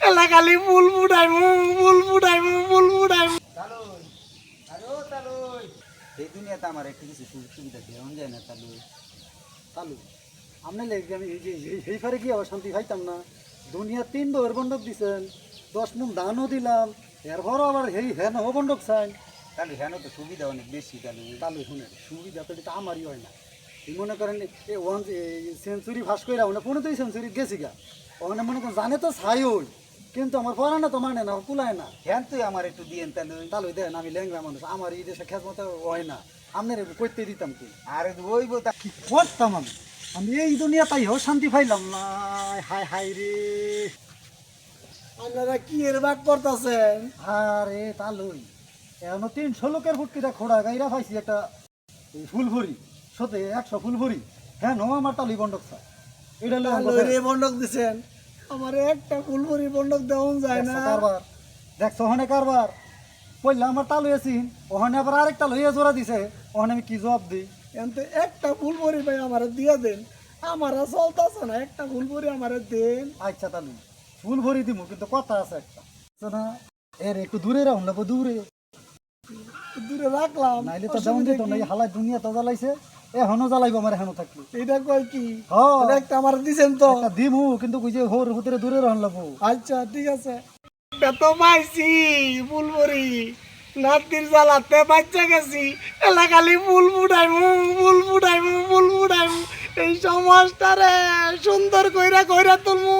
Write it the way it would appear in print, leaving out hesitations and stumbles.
এলা খালি ফুল ফুটাইমু ফুল ফুটাইমু ফুল ফুটাইমু। তালুই আরে ও তালুই এই দুনিয়াতে আমার একটু কিছু সুবিধা দেওয়া যায় না তালুই। তালু আপনার লেগে আমি এই ফারে কি আবার শান্তি খাইতাম না। দুনিয়া 3 বউয়ের বন্ধক দিছেন, 10 মণ ধানও দিলাম, এরপরও আবার হেন বন্ধক চাই। তালু হেন তো সুবিধা অনেক বেশি তালুই। তালু শুনে সুবিধা তো এটা আমারই হয় না। এই মনে করেন এই ওয়ান সেঞ্চুরি ফাঁস করে ওনা 15 সেঞ্চুরি গেছি গা, ওখানে মনে করেন জানে তো ছাই ওই, কিন্তু আমার পড়া না তো মানে না, কুলায় না। হেন তুই আমার একটু দিয়েন তালুই। তালু দেন আমি ল্যাংরা মানুষ, আমার এই দেশে খেত মতো হয় না, আপনার করতে দিতাম কি আরে ওই বউ কি করতাম আমি এই দুনিয়া তাই হোক শান্তি পাইলাম না। হায় হায় রে, আপনারা কি এর বাক করতেছেন? আরে তালুই এখনো 300 লোকের ফুটকিটা খোড়া গাইরা পাইছি একটা ফুলভরি সতে 100 ফুলভরি। হ্যাঁ নো আমার তালুই বন্ধক চা এটা রে বন্ধক দিছেন, আমার একটা ফুলপুরি বন্ধক দেওয়া যায় না। কারবার দেখছো ওখানে কারবার বললাম আমার তালু আছি, ওখানে আবার আরেকটা লইয়া জোড়া দিছে, ওখানে আমি কি জবাব দিই? এনতে একটা ফুলপুরি ভাই আমার দিয়ে দেন, আমার চলতেছে না, একটা ফুলপুরি আমার দেন। আচ্ছা তালু ফুল ভরি দিমু, কিন্তু কথা আছে একটা না, এর একটু দূরে রাখুন লাগবো, দূরে দূরে রাখলাম, নাইলে তো যেমন দিত না, হালাই দুনিয়া তো জ্বালাইছে, এখনো জ্বালাইবো আমার এখনো থাকলো। এটা কয় কি হ্যাঁ। তাহলে একটা আমার দিছেন তো? একটা দিমু, কিন্তু বুঝে হোর ভিতরে দূরে রাখুন লাগবো। আচ্ছা ঠিক আছে। এত পাইছি ফুলপুরি, নাতির জ্বালাতে বাচ্চা গেছি, এলা খালি ফুল ফুটাইমু ফুল ফুটাইমু ফুল ফুটাইমু, এই সমাজটারে সুন্দর কইরা কইরা তুলমু।